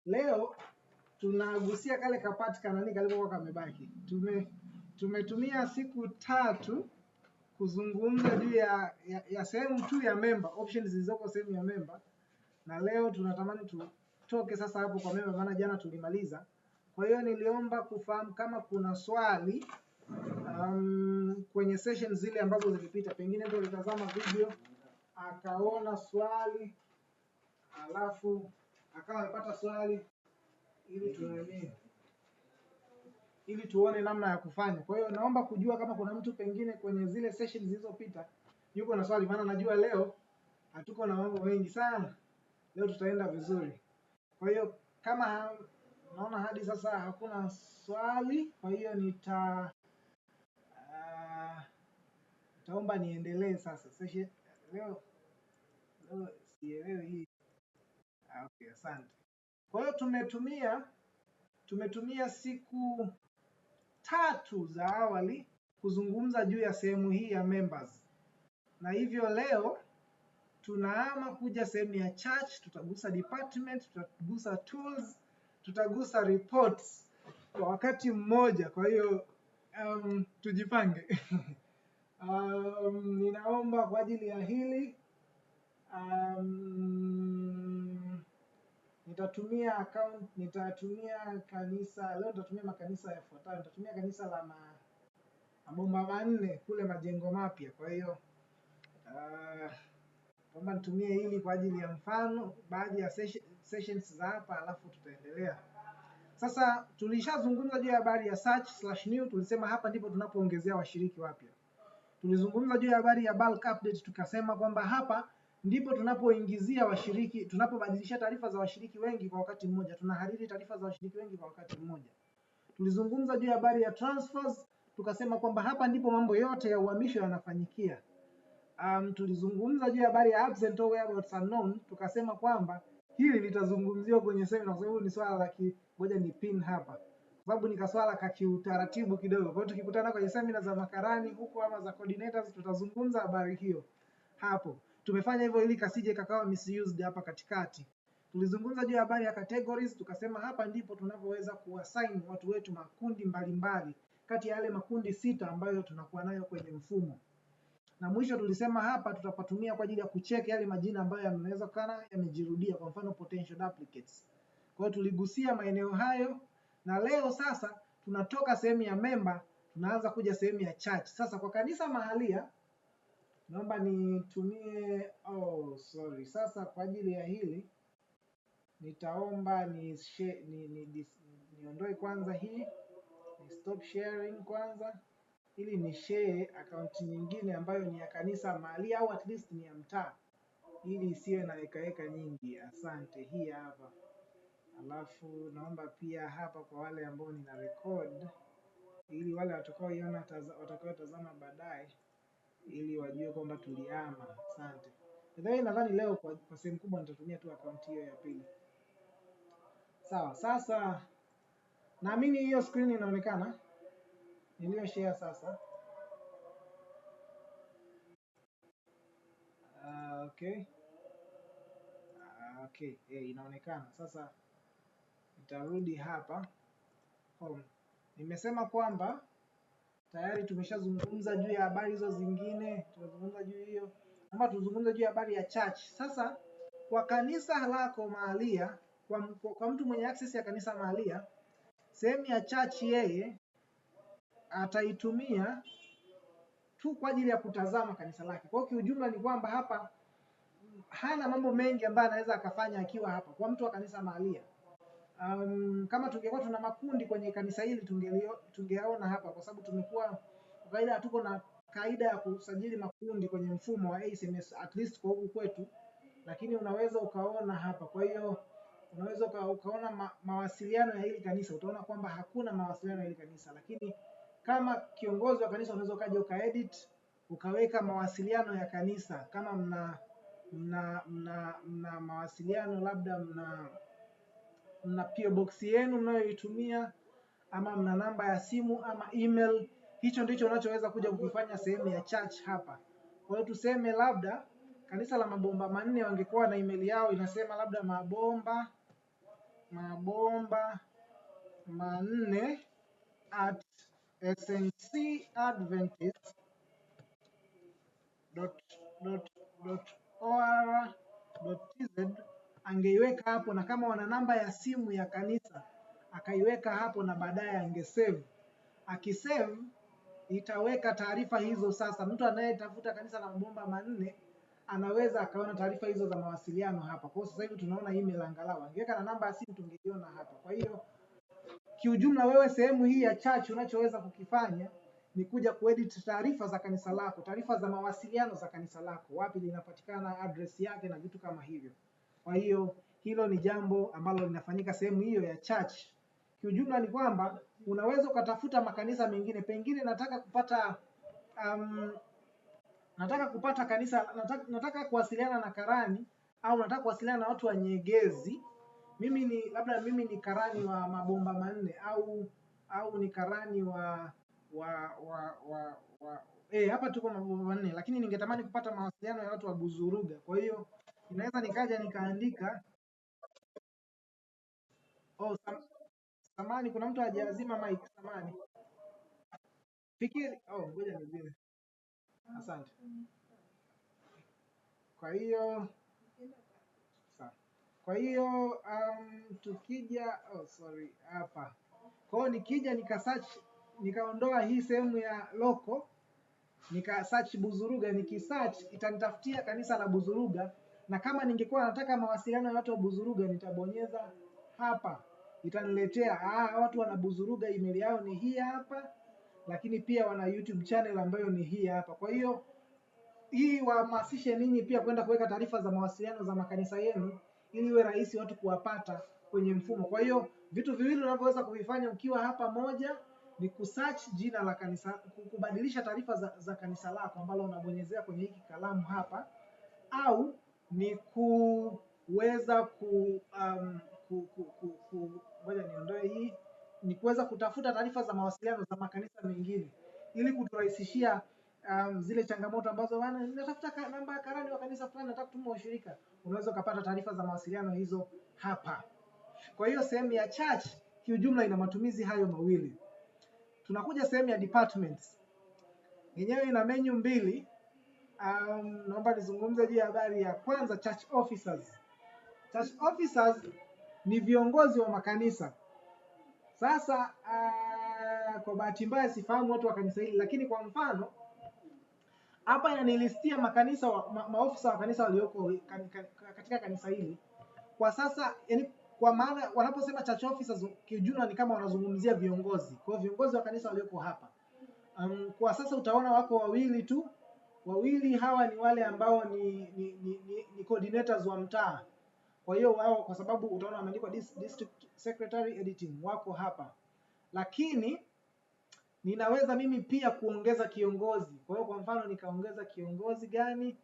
Leo tunagusia kale kapati kanani kalikokuwa kamebaki. Tumetumia siku 3 kuzungumza juu ya sehemu tu ya member, options zilizoko sehemu ya member, na leo tunatamani tutoke sasa hapo kwa member, maana jana tulimaliza. Kwa hiyo niliomba kufahamu kama kuna swali kwenye sessions zile ambazo zilipita, pengine ndio ulitazama video akaona swali alafu akawa amepata swali ili tuone namna ya kufanya. Kwa hiyo naomba kujua kama kuna mtu pengine kwenye zile sessions zilizopita yuko na swali, maana najua leo hatuko na mambo mengi sana, leo tutaenda vizuri. Kwa hiyo kama naona hadi sasa hakuna swali, kwa hiyo nitaomba niendelee sasa session leo sielewi hii. Okay, asante. Kwa hiyo tumetumia siku 3 za awali kuzungumza juu ya sehemu hii ya members, na hivyo leo tunaama kuja sehemu ya church. Tutagusa department, tutagusa tools, tutagusa reports kwa wakati mmoja. Kwa hiyo tujipange. Ninaomba kwa ajili ya hili nitatumia kanisa leo, nitatumia makanisa yafuatayo. Nitatumia kanisa la mabomba manne kule Majengo Mapya. Kwa hiyo naomba nitumie hili kwa ajili ya mfano baadhi ya sessions za hapa, alafu tutaendelea. Sasa tulishazungumza juu ya habari ya search/new, tulisema hapa ndipo tunapoongezea washiriki wapya. Tulizungumza juu ya habari ya bulk update, tukasema kwamba hapa ndipo tunapoingizia washiriki, tunapobadilisha taarifa za washiriki wengi kwa wakati mmoja, tunahariri taarifa za washiriki wengi kwa wakati mmoja. Tulizungumza juu ya habari ya transfers, tukasema kwamba hapa ndipo mambo yote ya uhamisho yanafanyikia. Tulizungumza juu ya habari ya absent or whereabouts unknown, tukasema kwamba hili litazungumziwa kwenye seminar, kwa sababu ni swala la ngoja ni pin hapa, kwa sababu ni kaswala ka kiutaratibu kidogo. Kwa hiyo tukikutana kwenye seminar za makarani huko ama za coordinators, tutazungumza habari hiyo hapo. Tumefanya hivyo ili kasije kakawa misused hapa katikati. Tulizungumza juu ya habari ya categories, tukasema hapa ndipo tunapoweza kuassign watu wetu makundi mbalimbali kati ya yale makundi 6 ambayo tunakuwa nayo kwenye mfumo. Na mwisho tulisema hapa tutapatumia kwa ajili ya kucheck yale majina ambayo yanaweza kana yamejirudia, kwa mfano potential duplicates. Kwa hiyo tuligusia maeneo hayo, na leo sasa tunatoka sehemu ya member tunaanza kuja sehemu ya church. Sasa kwa kanisa mahalia naomba nitumie sasa kwa ajili ya hili nitaomba niondoe kwanza hii, ni stop sharing kwanza, ili ni share account nyingine ambayo ni ya kanisa mahali au at least ni ya mtaa, ili isiwe na eka nyingi. Asante, hii hapa. Alafu naomba pia hapa kwa wale ambao nina record, ili wale watakaotazama baadaye ili wajue kwamba tuliama. Asante. Nadhani leo kwa sehemu kubwa nitatumia tu account hiyo ya pili. Sawa, sasa naamini hiyo screen inaonekana niliyo share sasa. Okay, inaonekana. Sasa nitarudi hapa home. Nimesema kwamba tayari tumeshazungumza juu ya habari hizo zingine, tumezungumza juu hiyo. Naomba tuzungumze juu ya habari ya church. Sasa kwa kanisa lako mahalia, kwa mtu mwenye access ya kanisa mahalia, sehemu ya church yeye ataitumia tu kwa ajili ya kutazama kanisa lake. Kwa hiyo kiujumla ni kwamba hapa hana mambo mengi ambayo anaweza akafanya akiwa hapa kwa mtu wa kanisa mahalia. Kama tungekuwa tuna makundi kwenye kanisa hili tungeyaona hapa, kwa sababu tumekuwa kwa kawaida hatuko na kaida ya kusajili makundi kwenye mfumo wa SMS at least kwa huku kwetu, lakini unaweza ukaona hapa. Kwa hiyo unaweza ukaona mawasiliano ya hili kanisa, utaona kwamba hakuna mawasiliano ya hili kanisa, lakini kama kiongozi wa kanisa unaweza ukaja ukaedit ukaweka mawasiliano ya kanisa. Kama mna mawasiliano, labda mna PO box yenu mnayoitumia, ama mna namba ya simu ama email, hicho ndicho unachoweza kuja kukifanya sehemu ya church hapa. Kwa hiyo tuseme labda kanisa la mabomba manne wangekuwa na email yao inasema labda mabomba mabomba manne at sncadventist.or.tz angeiweka hapo, na kama wana namba ya simu ya kanisa akaiweka hapo, na baadaye angesave. Akisave itaweka taarifa hizo. Sasa mtu anayetafuta kanisa la mabomba manne anaweza akaona taarifa hizo za mawasiliano hapa. Kwa hiyo sasa hivi tunaona email angalau, angeweka na namba ya simu tungeiona hapa. Kwa hiyo kiujumla, wewe sehemu hii ya church unachoweza kukifanya ni kuja kuedit taarifa za kanisa lako, taarifa za mawasiliano za kanisa lako, wapi linapatikana, address yake na vitu kama hivyo. Kwa hiyo hilo ni jambo ambalo linafanyika sehemu hiyo ya church. Kiujumla ni kwamba unaweza ukatafuta makanisa mengine, pengine nataka kupata kanisa, nataka kuwasiliana na karani, au nataka kuwasiliana na watu wa Nyegezi. Mimi ni karani wa mabomba manne, au ni karani hapa tuko mabomba manne, lakini ningetamani kupata mawasiliano ya watu wa Buzuruga. Kwa hiyo inaweza nikaja nikaandika samani, kuna mtu hajazima mic, samani. Fikiri ngoja nizime. Asante. Kwa hiyo tukija hapa. Kwa hiyo nikija nikasearch, nikaondoa hii sehemu ya loko, nikasearch Buzuruga, nikisearch itanitafutia kanisa la Buzuruga, na kama ningekuwa nataka mawasiliano ya watu wa Buzuruga nitabonyeza hapa, itaniletea watu wana Buzuruga, email yao ni hii hapa, lakini pia wana YouTube channel ambayo ni hii hapa. Kwa hiyo hii wahamasishe ninyi pia kwenda kuweka taarifa za mawasiliano za makanisa yenu, ili iwe rahisi watu kuwapata kwenye mfumo. Kwa hiyo vitu viwili unavyoweza kuvifanya ukiwa hapa, moja ni kusearch jina la kanisa, kubadilisha taarifa za kanisa lako ambalo unabonyezea kwenye hiki kalamu hapa, au ni kuweza ngoja niondoe hii, ni kuweza kutafuta taarifa za mawasiliano za makanisa mengine, ili kuturahisishia zile changamoto ambazo natafuta namba ya karani wa kanisa fulani, nataka kutuma washirika. Unaweza ukapata taarifa za mawasiliano hizo hapa. Kwa hiyo sehemu ya church kiujumla ina matumizi hayo mawili. Tunakuja sehemu ya departments. Yenyewe ina menu mbili. Naomba nizungumze juu ya habari ya kwanza, church officers. Church officers ni viongozi wa makanisa. Sasa kwa bahati mbaya sifahamu watu wa kanisa hili, lakini kwa mfano hapa yananilistia makanisa maofisa wa kanisa walioko katika kanisa hili kwa sasa. Yani kwa maana wanaposema church officers kiujumla ni kama wanazungumzia viongozi. Kwa viongozi wa kanisa walioko hapa kwa sasa utaona wako wawili tu. Wawili hawa ni wale ambao ni coordinators wa mtaa. Kwa hiyo wao, kwa sababu utaona wameandikwa district secretary editing, wako hapa. Lakini ninaweza mimi pia kuongeza kiongozi. Kwa hiyo kwa mfano nikaongeza kiongozi gani?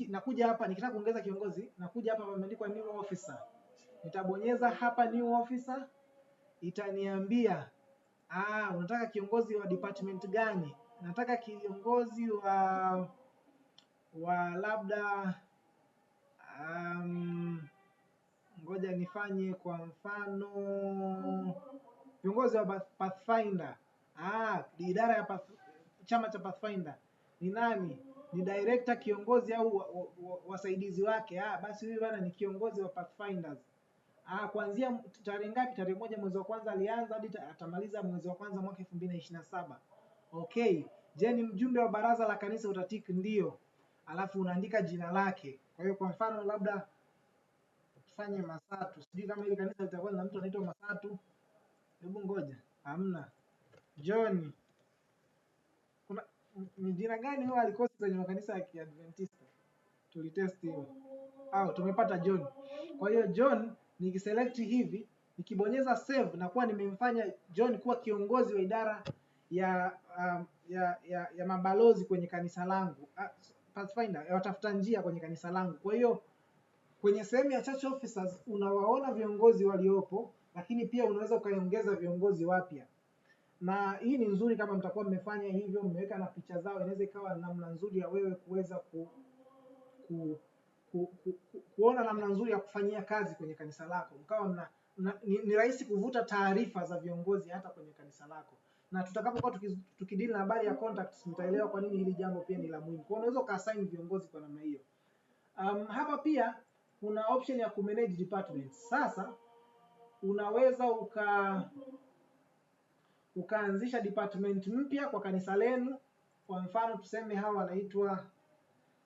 Nakuja hapa, nikitaka kuongeza kiongozi, nakuja hapa pameandikwa new officer. Nitabonyeza hapa new officer, itaniambia unataka kiongozi wa department gani? Nataka kiongozi wa labda ngoja nifanye kwa mfano viongozi wa Pathfinder. Idara ya chama cha Pathfinder ni nani? Ni director, kiongozi au wasaidizi wake. Basi huyu bwana ni kiongozi wa Pathfinders. Kuanzia tarehe ngapi? Tarehe 1 mwezi wa kwanza alianza hadi atamaliza mwezi wa kwanza mwaka 2027. Okay. Je, ni mjumbe wa baraza la kanisa? Utatiki ndio. Alafu unaandika jina lake. Kwa hiyo kwa mfano labda tufanye Masatu. Sijui kama ile kanisa litakuwa na mtu anaitwa Masatu. Hebu ngoja. Hamna. John. Kuna ni jina gani huwa alikosi kwenye makanisa ya Kiadventista? Tulitest hiyo. Tumepata John. Kwa hiyo John nikiselect hivi, nikibonyeza save na kuwa nimemfanya John kuwa kiongozi wa idara ya mabalozi kwenye kanisa langu. Pathfinder, watafuta njia kwenye kanisa langu. Kwa hiyo kwenye sehemu ya church officers unawaona viongozi waliopo, lakini pia unaweza ukaongeza viongozi wapya. Na hii ni nzuri kama mtakuwa mmefanya hivyo, mmeweka na picha zao, inaweza ikawa namna nzuri ya wewe kuweza kuona namna nzuri ya kufanyia kazi kwenye kanisa lako. Mkawa ni rahisi kuvuta taarifa za viongozi hata kwenye kanisa lako, na tutakapokuwa tukidili na habari ya contacts mtaelewa kwa nini hili jambo pia ni la muhimu. Kwa unaweza ukaassign viongozi kwa namna hiyo. Hapa pia kuna option ya kumanage departments. Sasa unaweza ukaanzisha department mpya kwa kanisa lenu. Kwa mfano tuseme hawa wanaitwa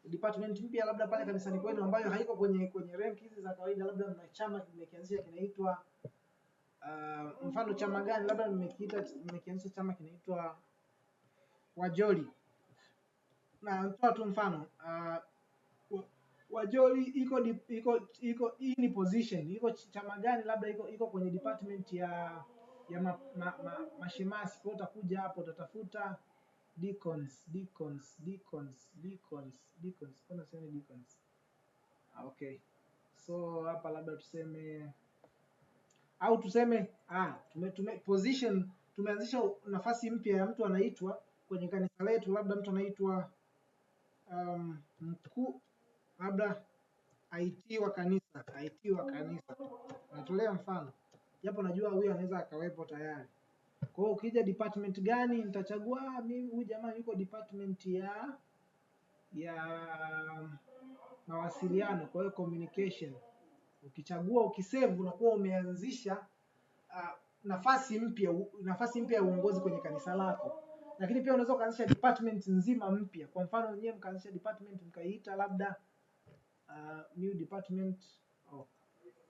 department mpya labda pale kanisani kwenu ambayo haiko kwenye rank hizi za kawaida, labda mna chama mmekianzisha kinaitwa mfano chama gani, labda mmekianzisha chama kinaitwa Wajoli, na nitoa tu mfano Wajoli iko hii ni position, iko chama gani, labda iko kwenye department ya mashemasi. Kwa utakuja hapo utatafuta deacons. Kuna sema deacons. Okay, so hapa labda tuseme au tuseme position, tumeanzisha nafasi mpya ya mtu anaitwa kwenye kanisa letu, labda mtu anaitwa mkuu labda IT wa kanisa, natolea mfano japo najua huyu anaweza akawepo tayari. Kwa hiyo ukija department gani, nitachagua mimi huyu jamaa yuko department ya mawasiliano, kwa hiyo communication. Ukichagua ukisave, unakuwa umeanzisha nafasi mpya ya uongozi kwenye kanisa lako. Lakini pia unaweza kuanzisha department nzima mpya. Kwa mfano wenyewe mkaanzisha department mkaiita labda new department.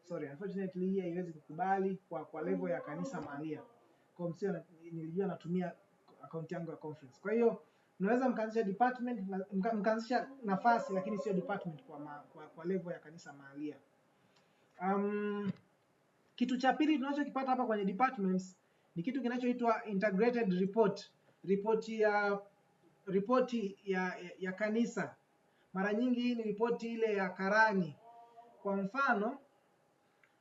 Unfortunately hii haiwezi kukubali kwa level ya kanisa mahalia. Kwa msio nilijua natumia account yangu ya conference. Kwa hiyo unaweza mkaanzisha department, mkaanzisha nafasi lakini sio department kwa level ya kanisa mahalia. Kitu cha pili tunachokipata hapa kwenye departments ni kitu kinachoitwa integrated report. Ripoti ya kanisa. Mara nyingi hii ni ripoti ile ya karani. Kwa mfano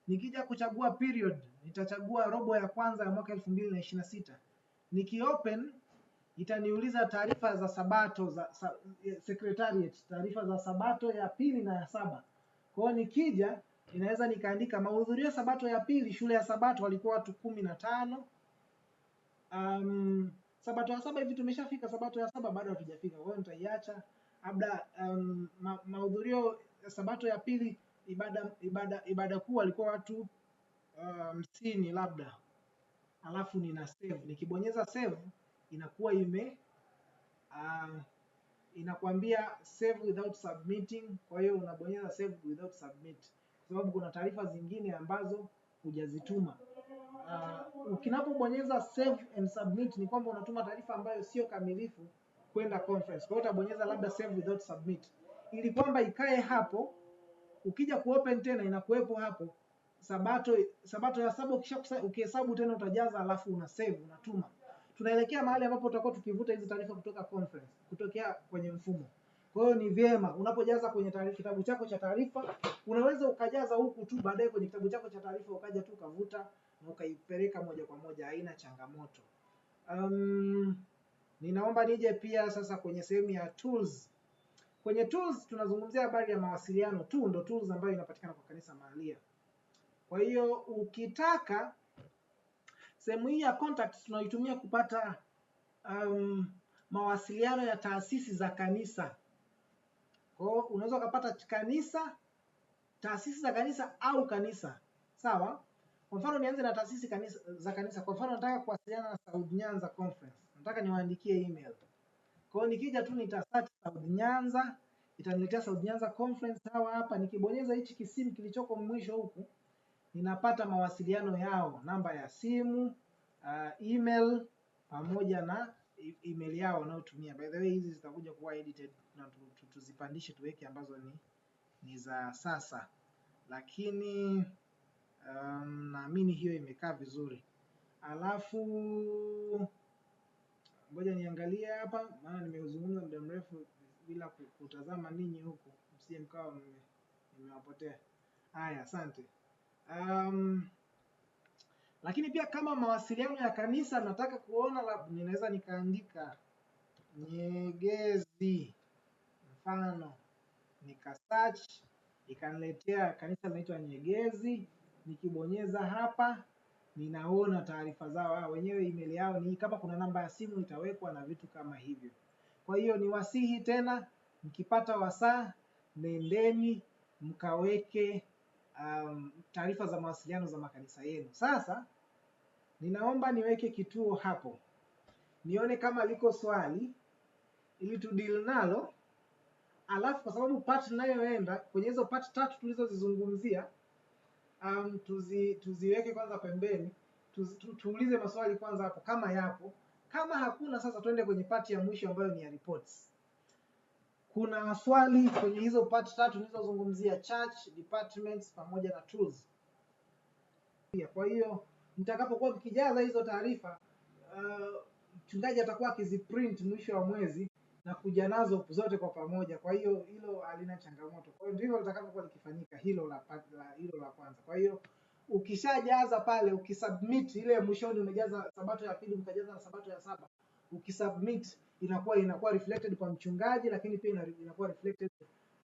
nikija kuchagua period, nitachagua robo ya kwanza ya mwaka 2026. Nikiopen itaniuliza taarifa za sabato za secretariat, taarifa za sabato ya pili na ya saba. Kwa hiyo nikija inaweza nikaandika mahudhurio sabato ya pili, shule ya sabato walikuwa watu 15. Sabato ya saba hivi tumeshafika, sabato ya saba bado hatujafika. Kwa hiyo nitaiacha. Labda mahudhurio sabato ya pili ibada kuu walikuwa watu 50 labda. Alafu nina save. Nikibonyeza save inakuwa inakwambia save without submitting. Kwa hiyo unabonyeza save without submit, kwa sababu kuna taarifa zingine ambazo hujazituma. Ukinapobonyeza save and submit ni kwamba unatuma taarifa ambayo sio kamilifu kwenda conference. Kwa hiyo utabonyeza labda save without submit ili kwamba ikae hapo, ukija kuopen tena inakuwepo hapo sabato ya saba. Ukihesabu tena utajaza, alafu una save, unatuma. Tunaelekea mahali ambapo tutakuwa tukivuta hizi taarifa kutoka conference, kutokea kwenye mfumo. Kwa hiyo ni vyema unapojaza kwenye kitabu chako cha taarifa, unaweza ukajaza huku tu, baadaye kwenye kitabu chako cha taarifa ukaja tu ukavuta na ukaipeleka moja kwa moja, haina changamoto. Ninaomba nije pia sasa kwenye sehemu ya tools. Kwenye tools tunazungumzia habari ya mawasiliano tu, ndo tools ambayo inapatikana kwa kanisa mahalia. Kwa hiyo ukitaka sehemu hii ya contacts tunaitumia kupata mawasiliano ya taasisi za kanisa. Kwa hiyo unaweza kupata taasisi za kanisa au kanisa. Sawa? Kwa mfano nianze na taasisi za kanisa. Kwa mfano nataka kuwasiliana na South Nyanza Conference. Nataka niwaandikie email. Kwa hiyo nikija tu nitasearch South Nyanza, itaniletea South Nyanza Conference hawa hapa. Nikibonyeza hichi kisimu kilichoko mwisho huku, ninapata mawasiliano yao, namba ya simu, email pamoja na email yao wanaotumia. By the way hizi zitakuja kuwa edited na tuzipandishe tuweke ambazo ni za sasa. Lakini naamini hiyo imekaa vizuri. Alafu ngoja niangalie hapa, maana nimezungumza muda mrefu bila kutazama ninyi huku, msije mkawa nimewapotea. Haya, asante. Lakini pia kama mawasiliano ya kanisa nataka kuona, ninaweza nikaandika Nyegezi mfano, nika search ikaniletea kanisa linaloitwa Nyegezi. nikibonyeza hapa ninaona taarifa zao wenyewe, email yao ni kama kuna namba ya simu itawekwa na vitu kama hivyo. Kwa hiyo ni wasihi tena, mkipata wasaa nendeni mkaweke taarifa za mawasiliano za makanisa yenu. Sasa ninaomba niweke kituo hapo nione kama liko swali ili tudeal nalo, alafu kwa sababu part tunayoenda kwenye hizo part tatu tulizozizungumzia tuziweke kwanza pembeni, tuulize maswali kwanza hapo kama yapo. Kama hakuna, sasa twende kwenye part ya mwisho ambayo ni ya reports. Kuna swali kwenye hizo part tatu nilizozungumzia: church, departments pamoja na tools. Kwa hiyo mtakapokuwa mkijaza hizo taarifa, mchungaji atakuwa akiziprint mwisho wa mwezi na kuja nazo zote kwa pamoja. Kwa hiyo hilo halina changamoto. Kwa hiyo ndivyo litakavyokuwa likifanyika hilo la kwanza. Kwa hiyo ukishajaza pale, ukisubmit ile mwishoni, umejaza sabato ya pili mkajaza na sabato ya saba, ukisubmit inakuwa reflected kwa mchungaji, lakini pia inakuwa reflected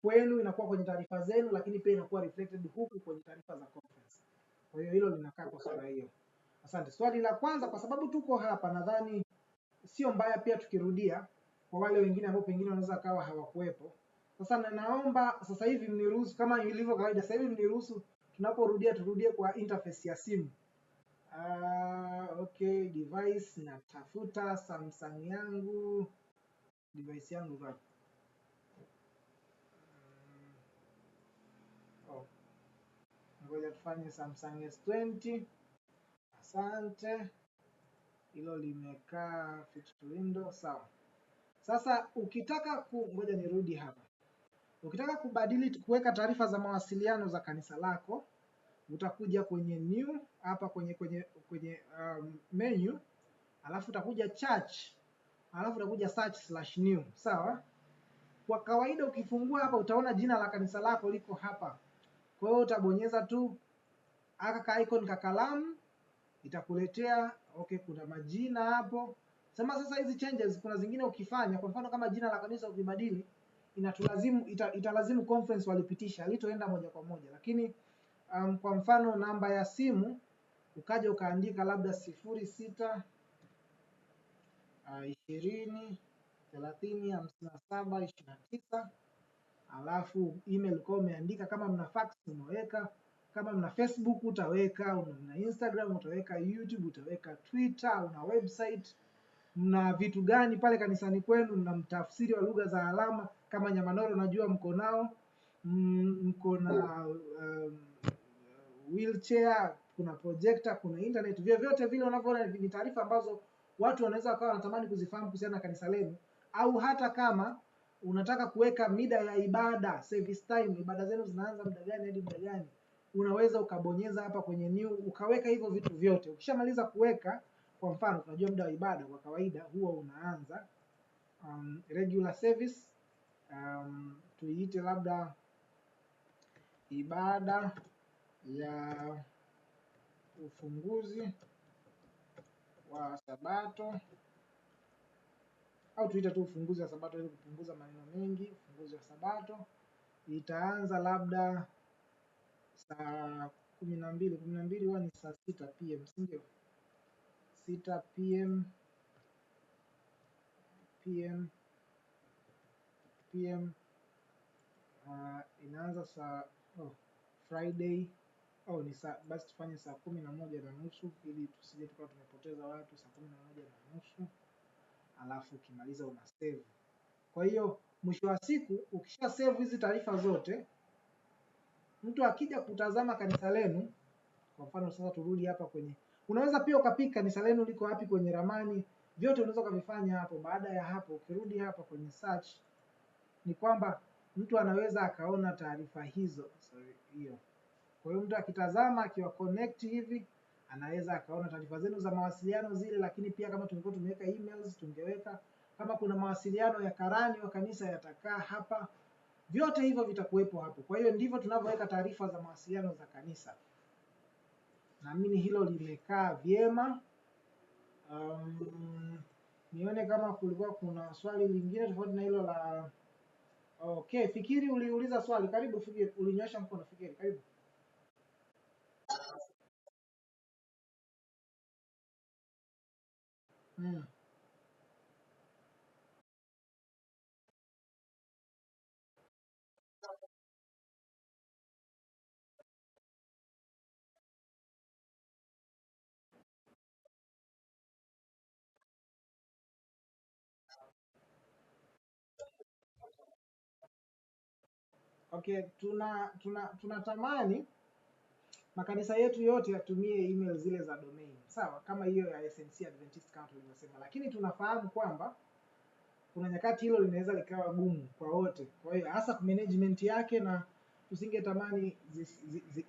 kwenu, inakuwa kwenye taarifa zenu, lakini pia inakuwa reflected huku kwenye taarifa za conference. Kwa hiyo hilo linakaa kwa sura hiyo. Asante. Swali la kwanza, kwa sababu tuko hapa, nadhani sio mbaya pia tukirudia kwa wale wengine ambao pengine wanaweza kawa hawakuwepo. Sasa naomba sasa hivi mniruhusu, kama ilivyo kawaida, sasa hivi mniruhusu tunaporudia turudie kwa interface ya simu. Okay, device natafuta Samsung yangu. Device yangu wapi? Ngoja tufanye Samsung S20. Asante. Hilo limekaa fit to window, sawa. Sasa ukitaka ngoja nirudi hapa. Ukitaka kubadili kuweka taarifa za mawasiliano za kanisa lako, utakuja kwenye new hapa kwenye menu, alafu utakuja church, alafu utakuja search/new, sawa. Kwa kawaida ukifungua hapa utaona jina la kanisa lako liko hapa. Kwa hiyo utabonyeza tu aka icon ka kalamu, itakuletea okay, kuna majina hapo. Sasa hizi changes kuna zingine ukifanya, kwa mfano kama jina la kanisa ukibadili, italazimu conference walipitisha, litoenda moja kwa moja. Lakini kwa mfano namba ya simu ukaja ukaandika labda 06 20 30 57 29, alafu email kwa umeandika, kama mna fax unaweka, kama mna Facebook utaweka, mna Instagram utaweka, YouTube utaweka, Twitter, una website, mna vitu gani pale kanisani kwenu, mna mtafsiri wa lugha za alama kama Nyamanoro najua mko nao, mko na wheelchair, kuna projector, kuna internet, vyote vile unavyoona ni taarifa ambazo watu wanaweza wakawa wanatamani kuzifahamu kuhusiana na kanisa lenu. Au hata kama unataka kuweka mida ya ibada, service time, ibada zenu zinaanza muda gani hadi muda gani, unaweza ukabonyeza hapa kwenye new ukaweka hivyo vitu vyote. Ukishamaliza kuweka, kwa mfano tunajua muda wa ibada kwa kawaida huwa unaanza regular service, tuiite labda ibada ya ufunguzi wa Sabato, au tuita tu ufunguzi wa Sabato ili kupunguza maneno mengi. Ufunguzi wa Sabato itaanza labda saa 12 huwa ni saa 6 PM, si ndio? 6 PM inaanza saa Friday ni saa, basi tufanye saa 11:30 ili tusije tukawa tumepoteza watu. Saa 11:30, alafu ukimaliza una save. Kwa hiyo mwisho wa siku ukisha save hizi taarifa zote, mtu akija kutazama kanisa lenu, kwa mfano sasa turudi hapa kwenye, unaweza pia ukapika kanisa lenu liko wapi kwenye ramani, vyote unaweza kuvifanya hapo. Baada ya hapo ukirudi hapa kwenye search, ni kwamba mtu anaweza akaona taarifa hizo hiyo. Kwa hiyo mtu akitazama akiwa connect hivi anaweza akaona taarifa zenu za mawasiliano zile, lakini pia kama tungekuwa tumeweka emails tungeweka, kama kuna mawasiliano ya karani wa kanisa yatakaa hapa, vyote hivyo vitakuwepo hapo. Kwa hiyo ndivyo tunavyoweka taarifa za mawasiliano za kanisa. Naamini hilo limekaa vyema. Nione kama kulikuwa kuna swali lingine tofauti na hilo la okay. Fikiri uliuliza swali, karibu Fikiri, ulinyosha mkono Fikiri, karibu. Mm. Okay, tunatamani makanisa yetu yote yatumie email zile za domain, sawa, kama hiyo ya SNC Adventist kama tulivyosema, lakini tunafahamu kwamba kuna nyakati hilo linaweza likawa gumu kwa wote. Kwa hiyo hasa management yake, na tusingetamani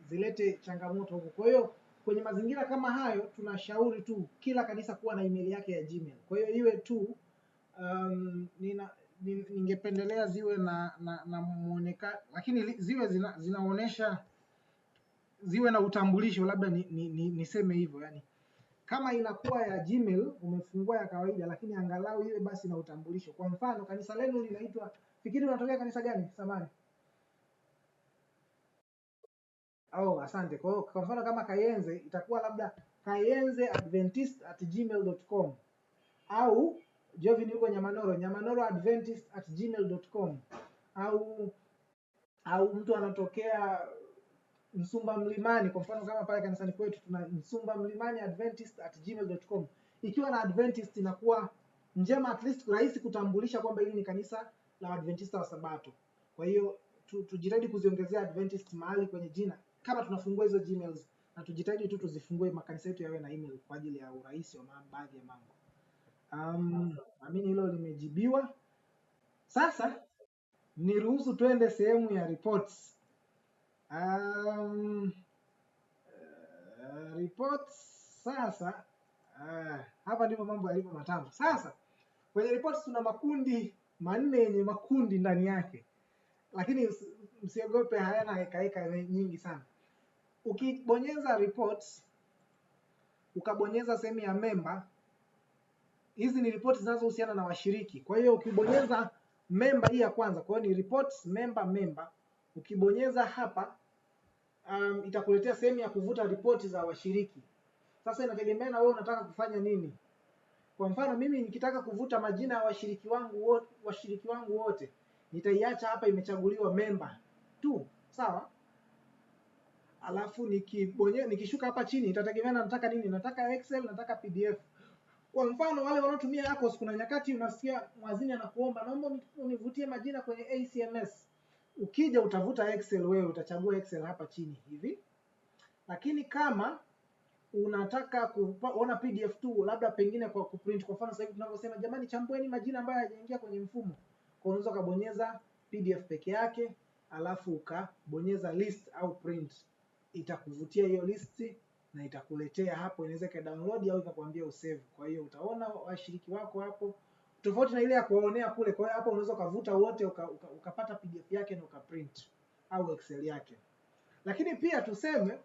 zilete changamoto huko. Kwa hiyo kwenye mazingira kama hayo, tunashauri tu kila kanisa kuwa na email yake ya Gmail. Kwa hiyo iwe tu ningependelea ziwe na muonekano, lakini ziwe zinaonesha, ziwe na utambulisho, labda niseme hivyo, yani kama inakuwa ya Gmail umefungua ya kawaida, lakini angalau iwe basi na utambulisho. Kwa mfano kanisa lenu linaitwa, fikiri unatokea kanisa gani samani? Oh, asante. Kwa hiyo kwa mfano kama Kayenze itakuwa labda kayenzeadventist@gmail.com, au Jovin yuko Nyamanoro, nyamanoroadventist@gmail.com, au mtu anatokea Msumba Mlimani, kwa mfano kama pale kanisani kwetu tuna Msumba Mlimani adventist@gmail.com. Ikiwa na Adventist inakuwa njema, at least rahisi kutambulisha kwamba hili ni kanisa la Adventista wa Sabato. Kwa hiyo tujitahidi kuziongezea Adventist mahali kwenye jina kama tunafungua hizo Gmails, na tujitahidi tu tuzifungue makanisa yetu yawe na email kwa ajili ya urahisi wa baadhi ya mambo. Naamini hilo limejibiwa. Sasa niruhusu twende sehemu ya reports. Reports sasa. Hapa ndipo mambo yalivyo matamu. Sasa kwenye reports tuna makundi manne yenye makundi ndani yake, lakini msiogope, hayana hekaheka nyingi sana. Ukibonyeza reports ukabonyeza sehemu ya member, hizi ni reports zinazohusiana na washiriki. Kwa hiyo ukibonyeza member hii ya kwanza, kwa hiyo ni reports member, ukibonyeza hapa itakuletea sehemu ya kuvuta ripoti za washiriki. Sasa inategemea na wewe unataka kufanya nini. Kwa mfano mimi nikitaka kuvuta majina ya washiriki wangu wote, nitaiacha hapa imechaguliwa member tu, sawa? Alafu nikishuka hapa chini itategemea na nataka nini, nataka Excel, nataka PDF. Kwa mfano wale wanaotumia ACOS, kuna nyakati unasikia mwazini anakuomba naomba univutie majina kwenye ACMS. Ukija utavuta Excel, wewe utachagua Excel hapa chini hivi. Lakini kama unataka kuona PDF tu, labda pengine kwa kuprint, kwa mfano sasa hivi tunavyosema jamani chambueni majina ambayo hayajaingia kwenye mfumo, kwa unaweza kubonyeza PDF peke yake, alafu ukabonyeza list au print, itakuvutia hiyo listi na itakuletea hapo, inaweza ka download au ikakwambia usave. Kwa hiyo utaona washiriki wako hapo, tofauti na ile ya kuonea kule. Kwa hiyo hapo unaweza kuvuta wote ukapata PDF yake na ukaprint au Excel yake. Lakini pia tuseme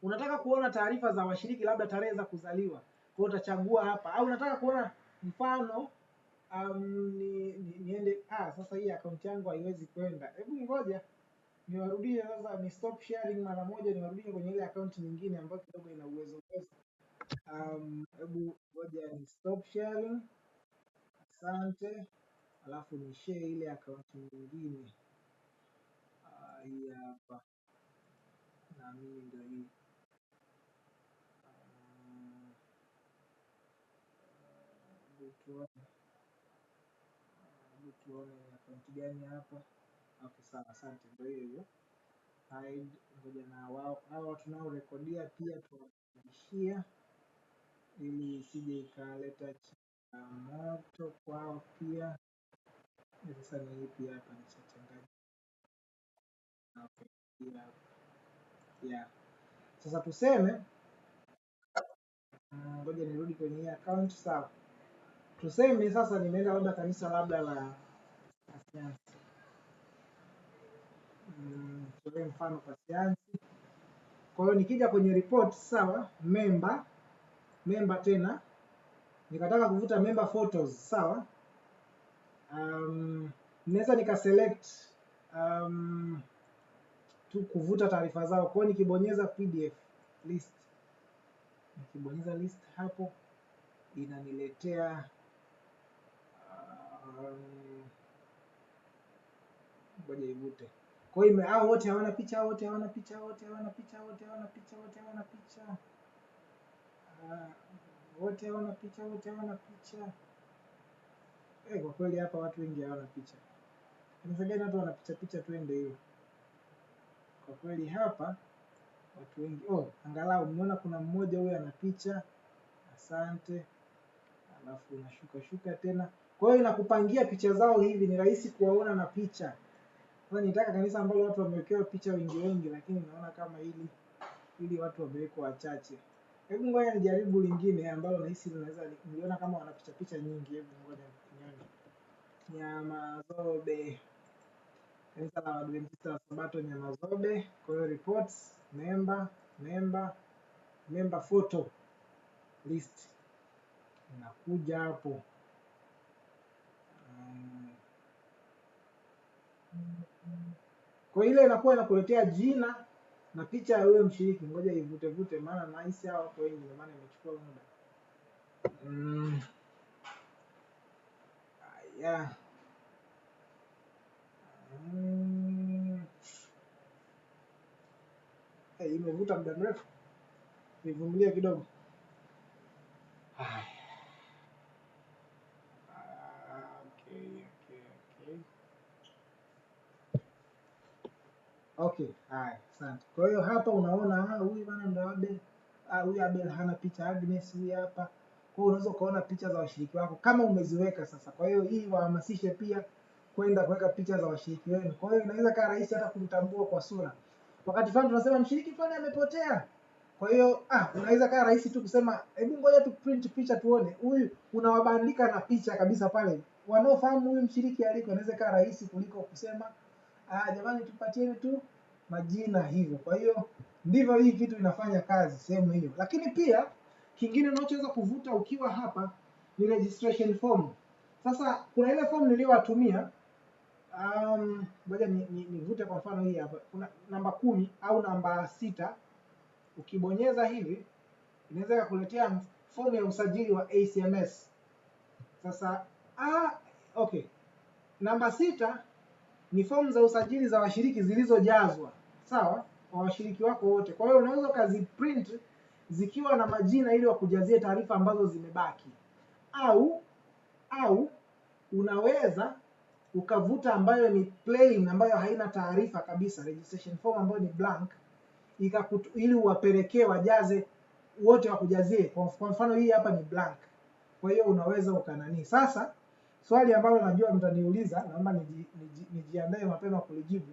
unataka kuona taarifa za washiriki, labda tarehe za kuzaliwa, kwa utachagua hapa. Au unataka kuona mfano niende sasa hii account yangu haiwezi kwenda, hebu ngoja niwarudie sasa, ni stop sharing mara moja, niwarudie kwenye ile account nyingine ambayo kidogo ina uwezo. Hebu ngoja ni stop sharing, asante, alafu ni share ile account nyingine. Hii hapa na mimi ndio hii. Tuone account gani hapa. Okay, sawa, asante, ndio hiyo. Hide, ngoja na hao tunaorekodia pia tuwahakikishia, ili isije ikaleta changamoto kwao pia. Sasa ni ipi hapa nishachanganya? Okay, yeah. Sasa tuseme ngoja nirudi kwenye hii account, sawa. Tuseme sasa nimeenda labda kanisa labda la Pasiansi. Tuwe mfano Pasiansi. Kwa hiyo nikija kwenye report, sawa, member tena nikataka kuvuta member photos, sawa. Naweza nikaselect tu kuvuta taarifa zao. Kwa hiyo nikibonyeza PDF list, nikibonyeza list hapo inaniletea ngoja ivute. Kwa hiyo hao wote hawana picha, wote hawana picha, wote hawana picha, wote hawana picha, wote hawana picha, wote hawana picha, wote hawana picha. Kwa kweli hapa watu wengi hawana picha. Nimesema watu wana picha picha, tuende hiyo. Kwa kweli hapa watu wengi, angalau mnaona kuna mmoja huyu ana picha. Asante. Alafu unashuka shuka tena. Kwa hiyo inakupangia picha zao hivi, ni rahisi kuwaona na picha. Sasa nitaka kanisa ambalo watu wamewekewa picha wengi wengi, lakini naona kama ili watu wamewekwa wachache. Hebu ngoja nijaribu lingine ambalo nahisi linaweza niliona kama wana picha picha nyingi. Hebu ngoja nione. Nyamazobe. Kanisa la Waadventista wa Sabato Nyamazobe. Kwa hiyo reports, member photo list. Inakuja hapo. Kwa ile inakuwa inakuletea jina na picha ya yule mshiriki. Ngoja ivute vute, maana nahisi hao watu wengi, ndio maana imechukua muda. Yeah. Imevuta muda mrefu, nivumilie kidogo. Okay, haya, asante. Kwa hiyo hapa unaona huyu bwana ndo Abel. Huyu Abel hana picha, Agnes huyu hapa. Kwa hiyo unaweza kuona picha za washiriki wako kama umeziweka sasa. Kwa hiyo hii wahamasishe pia kwenda kuweka picha za washiriki wenu. Kwa hiyo inaweza kuwa rahisi hata kumtambua kwa sura. Wakati fulani tunasema mshiriki fulani amepotea. Kwa hiyo unaweza kuwa rahisi tu kusema hebu ngoja tu print picha tuone. Huyu unawabandika na picha kabisa pale. Wanaofahamu huyu mshiriki aliko, inaweza kuwa rahisi kuliko kusema jamani tupatieni tu majina hivyo. Kwa hiyo ndivyo hii kitu inafanya kazi sehemu hiyo. Lakini pia kingine unachoweza kuvuta ukiwa hapa ni registration form. Sasa kuna ile form niliyowatumia, ngoja nivute kwa mfano hii hapa. Kuna namba 10 au namba 6. Ukibonyeza hivi inaweza kukuletea form ya usajili wa ACMS. Sasa okay. Namba 6 ni fomu za usajili za washiriki zilizojazwa, sawa, kwa washiriki wako wote. Kwa hiyo unaweza ukaziprint zikiwa na majina ili wakujazie taarifa ambazo zimebaki, au unaweza ukavuta ambayo ni plain, ambayo haina taarifa kabisa, registration form ambayo ni blank, ili uwapelekee wajaze wote wakujazie. Kwa mfano hii hapa ni blank, kwa hiyo unaweza ukanani. Sasa swali ambalo najua mtaniuliza, naomba nijiandae mapema kulijibu.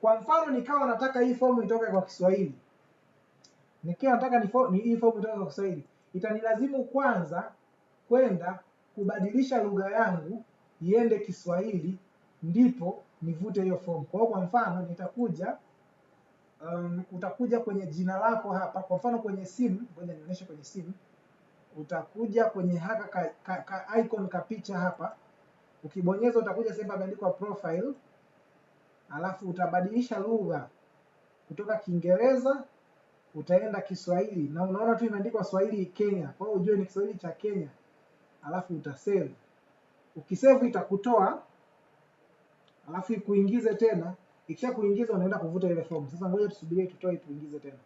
Kwa mfano nikawa nataka hii fomu itoke kwa Kiswahili. Nikiwa nataka hii fomu itoke kwa Kiswahili, itanilazimu kwanza kwenda kubadilisha lugha yangu iende Kiswahili, ndipo nivute hiyo fomu. Kwa hiyo kwa mfano nitakuja utakuja kwenye jina lako hapa, kwa mfano kwenye simu, ngoja nionyeshe kwenye simu. Utakuja kwenye haka icon ka picha hapa. Ukibonyeza utakuja sehemu imeandikwa profile, alafu utabadilisha lugha kutoka Kiingereza utaenda Kiswahili, na unaona tu imeandikwa Swahili Kenya. Kwa hiyo ujue ni Kiswahili cha Kenya, alafu utasave. Ukisave itakutoa, alafu ikuingize tena. Ikisha kuingiza unaenda kuvuta ile form. Sasa ngoja tusubirie tutoe tuingize tena.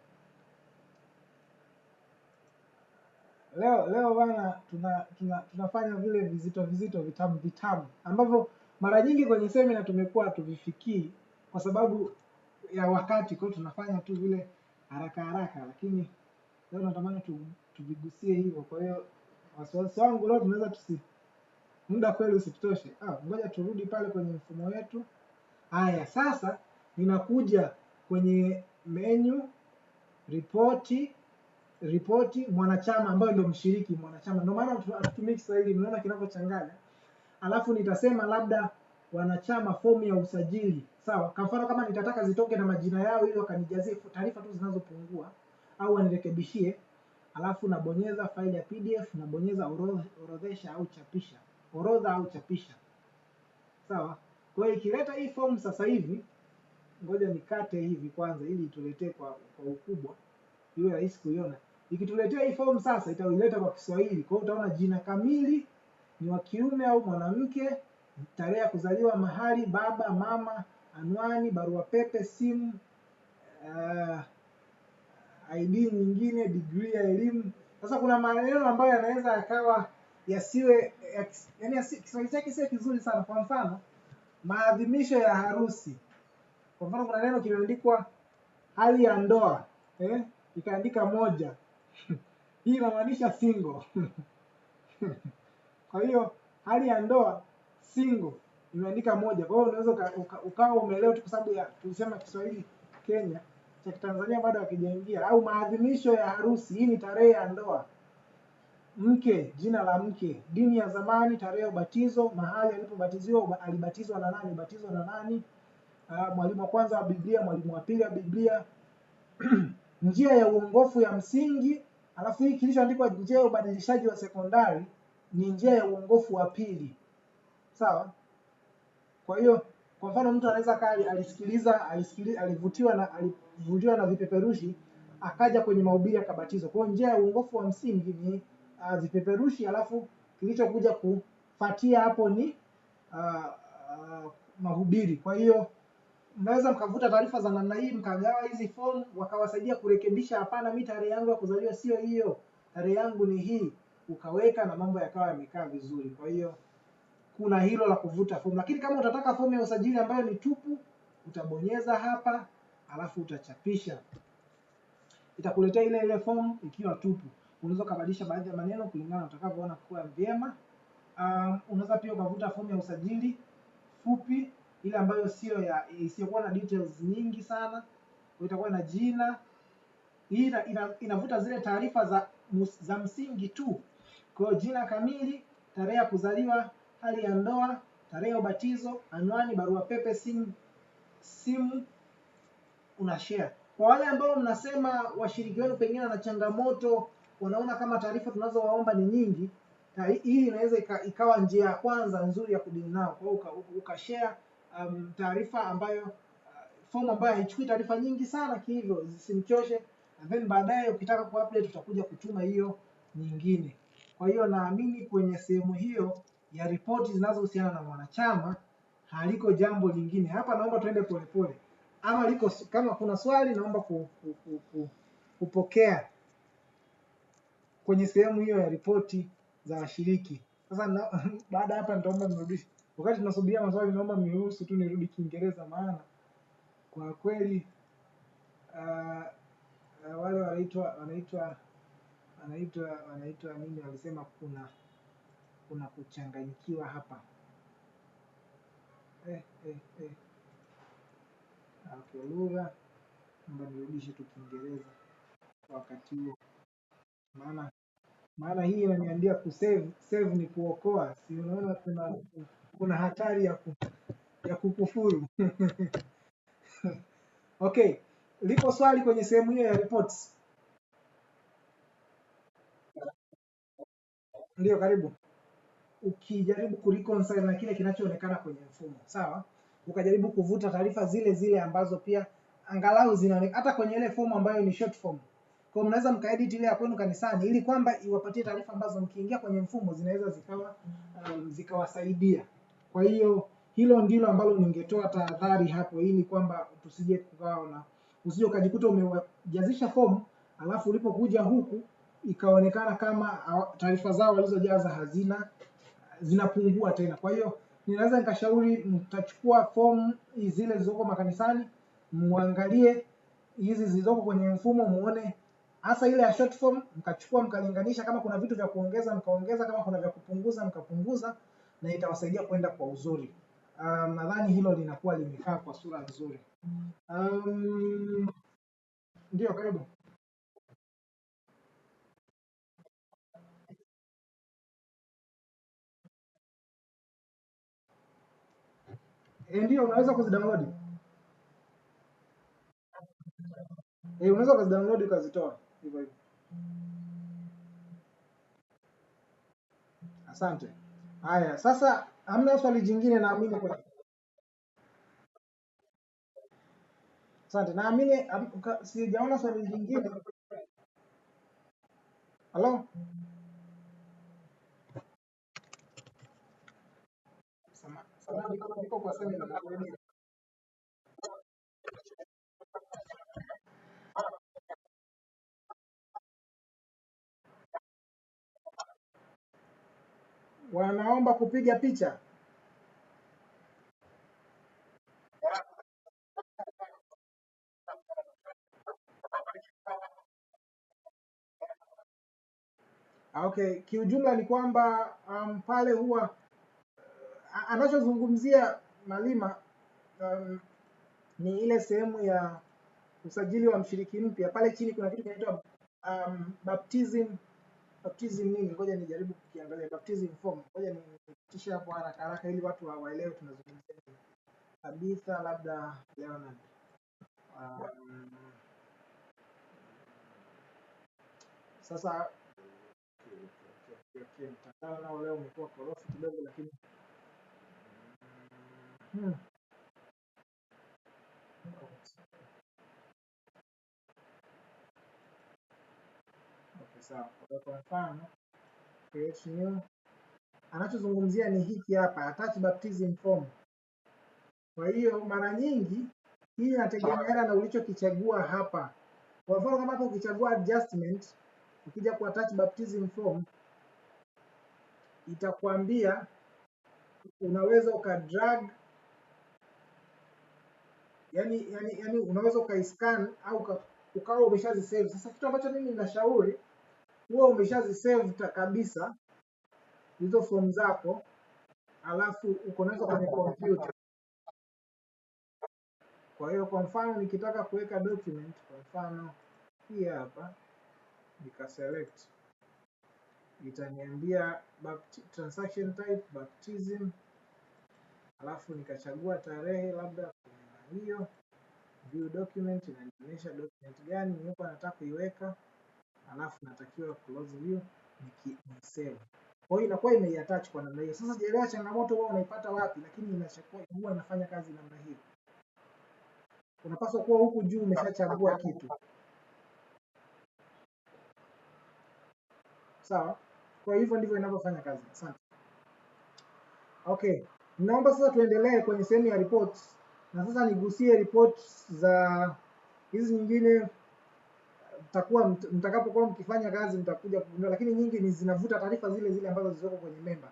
Leo bana tunafanya vile vizito vitamu ambavyo mara nyingi kwenye semina tumekuwa tuvifikii kwa sababu ya wakati, kwa tunafanya tu vile haraka, lakini leo natamani tuvigusie hivyo. Kwa hiyo wasiwasi wangu leo tunaweza muda kweli usitoshe. Ngoja turudi pale kwenye mfumo wetu. Haya, sasa ninakuja kwenye menu, ripoti mwanachama ambayo ndio mshiriki mwanachama. Ndio maana tunatumia Kiswahili, mnaona kinavyochanganya. Alafu nitasema labda wanachama, fomu ya usajili. Sawa? Kwa mfano kama nitataka zitoke na majina yao ili wakanijazie taarifa tu zinazopungua au wanirekebishie. Alafu nabonyeza faili ya PDF, nabonyeza orodhesha au chapisha. Orodha au chapisha. Sawa? Kwa hiyo ikileta hii fomu sasa hivi, ngoja nikate hivi kwanza ili ituletee kwa ukubwa iwe rahisi kuiona. Ikituletea hii form sasa, itaileta kwa Kiswahili. Kwa hiyo utaona jina kamili, ni wa kiume au mwanamke, tarehe ya kuzaliwa, mahali, baba, mama, anwani, barua pepe, simu, uh, ID nyingine, degree ya elimu. Sasa kuna maneno ambayo yanaweza yakawa yasiwe yaani Kiswahili chake sio kizuri sana. Kwa mfano, maadhimisho ya harusi. Kwa mfano kuna neno kimeandikwa hali ya ndoa, ikaandika moja. Hii inamaanisha single. Kwa hiyo hali ya ndoa single imeandika moja. Kwa hiyo unaweza ukawa umeelewa tu, kwa sababu ya tulisema Kiswahili Kenya cha Tanzania bado hakijaingia. Au maadhimisho ya harusi, hii ni tarehe ya ndoa. Mke, jina la mke, dini ya zamani, tarehe ya ubatizo, mahali alipobatiziwa, alibatizwa na nani, ubatizwa na nani, mwalimu wa kwanza wa Biblia, mwalimu wa pili wa Biblia, njia ya uongofu ya msingi. Alafu hii kilichoandikwa njia ya ubadilishaji wa sekondari ni njia ya uongofu wa pili, sawa. Kwa hiyo kwa mfano mtu anaweza kaa alivutiwa na vipeperushi akaja kwenye mahubiri akabatizwa. Kwa hiyo njia ya uongofu wa msingi ni vipeperushi, alafu kilichokuja kufuatia hapo ni mahubiri. Kwa hiyo mnaweza mkavuta taarifa za namna hii, mkagawa hizi form, wakawasaidia kurekebisha. Hapana, mimi tarehe yangu ya kuzaliwa sio hiyo, tarehe yangu ni hii, ukaweka na mambo yakawa yamekaa vizuri. Kwa hiyo kuna hilo la kuvuta fomu. Lakini kama utataka fomu ya usajili ambayo ni tupu, utabonyeza hapa, alafu utachapisha, itakuletea ile ile fomu ikiwa tupu. Unaweza kubadilisha baadhi ya maneno kulingana na utakavyoona kuwa vyema. Unaweza pia ukavuta fomu ya usajili fupi, ile ambayo isiyokuwa na details nyingi sana. Itakuwa na jina. Hii inavuta zile taarifa za msingi tu. Kwa hiyo jina kamili, tarehe ya kuzaliwa, hali ya ndoa, tarehe ya ubatizo, anwani, barua pepe, simu una share. Kwa wale ambao mnasema washiriki wenu pengine na changamoto, wanaona kama taarifa tunazowaomba ni nyingi, hii inaweza ikawa njia ya kwanza nzuri ya kudili nao. Kwa hiyo ukashare taarifa ambayo form ambayo haichukui taarifa nyingi sana hivyo zisimchoshe, and then baadaye ukitaka kuupdate utakuja kutuma hiyo nyingine. Kwa hiyo naamini kwenye sehemu hiyo ya ripoti zinazohusiana na mwanachama haliko jambo lingine. Hapa naomba tuende polepole. Ama kama kuna swali naomba kupokea kwenye sehemu hiyo ya ripoti za washiriki. Sasa baada hapa nitaomba nirudishe. Wakati tunasubiria maswali naomba mniruhusu tu nirudi Kiingereza, maana kwa kweli wale wanaitwa nini, walisema kuna kuchanganyikiwa hapa. Okay, lugha naomba nirudishe tu Kiingereza wakati huo, maana hii inaniambia save ni kuokoa. Si unaona kuna hatari ya kukufuru. Okay, lipo swali kwenye sehemu hiyo ya reports? Ndio, karibu. Ukijaribu kureconcile na kile kinachoonekana kwenye mfumo, sawa, ukajaribu kuvuta taarifa zile zile ambazo pia angalau zinaonekana hata kwenye ile fomu ambayo ni short form. Kwa mnaweza mkaedit ile ya kwenu kanisani ili kwamba iwapatie taarifa ambazo mkiingia kwenye mfumo zinaweza zikawasaidia. Kwa hiyo hilo ndilo ambalo ningetoa tahadhari hapo, ili kwamba tusije kukawa usije ukajikuta umejazisha fomu alafu ulipokuja huku ikaonekana kama taarifa zao walizojaza zinapungua tena. Kwa hiyo ninaweza nikashauri mtachukua fomu zile zilizoko makanisani, muangalie hizi zilizoko kwenye mfumo, muone hasa ile ya short form, mkachukua mkalinganisha, kama kuna vitu vya kuongeza mkaongeza, kama kuna vya kupunguza mkapunguza, na itawasaidia kwenda kwa uzuri. Nadhani hilo linakuwa limekaa kwa sura nzuri. Ndio, karibu. Ndio, unaweza kuzidownload. Unaweza kuzidownload ukazitoa hivyo hivyo. Asante. Haya, sasa hamna swali jingine naamini kwa. Asante. Naamini sijaona swali jingine. Halo? Samahani, niko kwa semina narudia. Wanaomba kupiga picha. Okay, kiujumla ni kwamba pale huwa anachozungumzia Malima ni ile sehemu ya usajili wa mshiriki mpya. Pale chini kuna kitu kinaitwa baptism nini, ngoja nijaribu kukiangalia. Baptism form, ngoja nipitishe hapo haraka haraka ili watu waelewe tunazungumzia nini. Tabitha labda Leonard. Sasa mtandao nao leo umekuwa korofi kidogo, lakini okay, sawa. Kwa mfano create new, anachozungumzia ni hiki hapa, attach baptism form. Kwa hiyo mara nyingi hii inategemeana na ulichokichagua hapa. Kwa mfano kama hapo ukichagua adjustment, ukija ku attach baptism form, itakwambia unaweza ukadrag, yani unaweza ukaiscan au ukawa umeshazisave. Sasa kitu ambacho mimi ninashauri huwa umeshazisave kabisa hizo form zako, alafu uko nazo kwenye kompyuta. Kwa hiyo kwa mfano nikitaka kuweka document, kwa mfano hii hapa, nika select, itaniambia transaction type baptism, alafu nikachagua tarehe labda kuna hiyo, view document inanionyesha document gani nilikuwa nataka kuiweka, alafu natakiwa close view ni save. Kwa hiyo inakuwa imeiattach kwa namna hiyo. Sasa sijaelewa changamoto wao unaipata wapi, lakini inachukua huwa inafanya kazi namna hiyo. Unapaswa kuwa huku juu umeshachagua kitu. Sawa? Kwa hivyo ndivyo inavyofanya kazi. Asante. Okay. Naomba sasa tuendelee kwenye sehemu ya reports. Na sasa nigusie reports za hizi nyingine mtakapokuwa mkifanya kazi mtakuja kugundua, lakini nyingi ni zinavuta taarifa zile zile ambazo zilizoko kwenye member.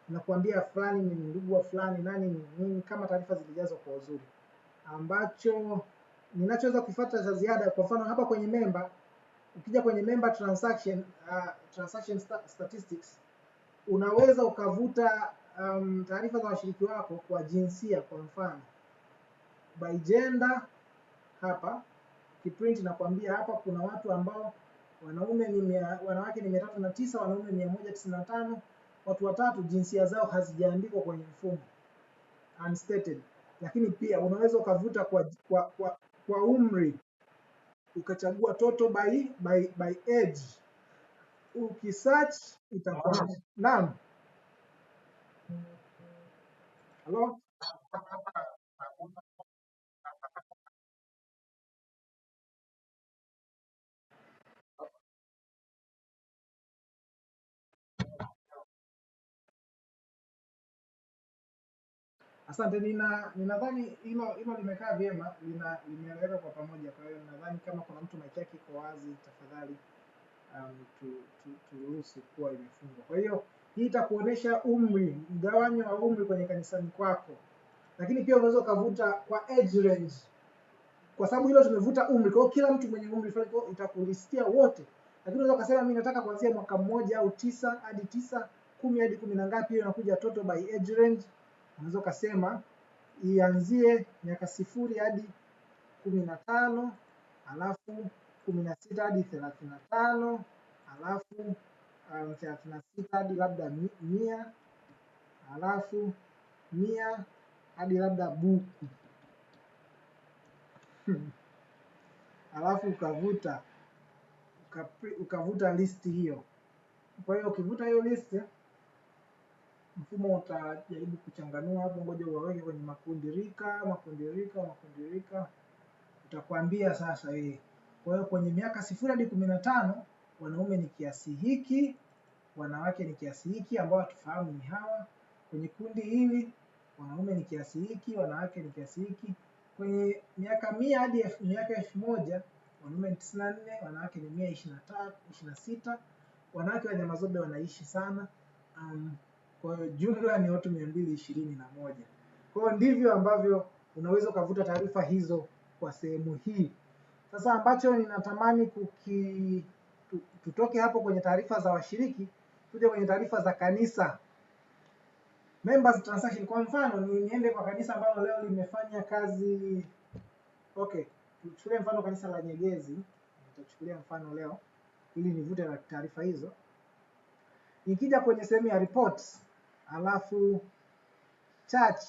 Nakuambia fulani ni ndugu wa fulani, nani ni nini, kama taarifa zilijazwa kwa uzuri. Ambacho ninachoweza kufuata za ziada, kwa mfano hapa kwenye member, ukija kwenye member transaction statistics, unaweza ukavuta taarifa za washiriki wako kwa jinsia. Kwa mfano by gender, hapa kiprint nakwambia hapa kuna watu ambao wanawake ni 309, wanaume 195, watu watatu jinsia zao hazijaandikwa kwenye mfumo, unstated. Lakini pia unaweza ukavuta kwa umri, ukachagua total by age. Ukisearch itakuwa naam. Hello? Asante, ninadhani hilo limekaa vyema, limeeleweka kwa pamoja. Kwa hiyo nadhani kama kuna mtu mic yake iko wazi, tafadhali turuhusu kuwa imefungwa. Kwa hiyo hii itakuonesha umri, mgawanyo wa umri kwenye kanisani kwako, lakini pia unaweza ukavuta kwa age range, kwa sababu hilo tumevuta umri. Kwa hiyo kila mtu mwenye umri fulani itakulistia wote, lakini unaweza kusema mimi nataka kuanzia mwaka 1 au 9 hadi 9, 10 hadi 10 na ngapi, hiyo inakuja total by age range. Unaweza ukasema ianzie miaka 0 hadi 15, alafu 16 hadi 35, alafu 36 hadi labda 100, alafu 100 hadi labda buku. Alafu ukavuta listi hiyo. Kwa hiyo ukivuta hiyo listi, mfumo utajaribu kuchanganua hapo, ngoja uwaweke kwenye makundi rika, utakwambia sasa hii. Kwa hiyo kwenye miaka 0 hadi 15 wanaume ni kiasi hiki, wanawake ni kiasi hiki, ambao hatufahamu ni hawa. Kwenye kundi hili wanaume ni kiasi hiki, wanawake ni kiasi hiki. Kwenye miaka 100 hadi miaka 1000 wanaume ni 94, wanawake ni 126. Wanawake wa Nyamazobe wanaishi sana. Kwa jumla ni watu 221. Kwa hiyo ndivyo ambavyo unaweza ukavuta taarifa hizo kwa sehemu hii. Sasa ambacho ninatamani tutoke hapo kwenye taarifa za washiriki, tuje kwenye taarifa za kanisa. Members transaction, kwa mfano niende kwa kanisa ambalo leo limefanya kazi. Okay, tuchukulie mfano kanisa la Nyegezi. Nitachukulia mfano leo ili nivute taarifa hizo. Nikija kwenye sehemu ya reports, alafu church,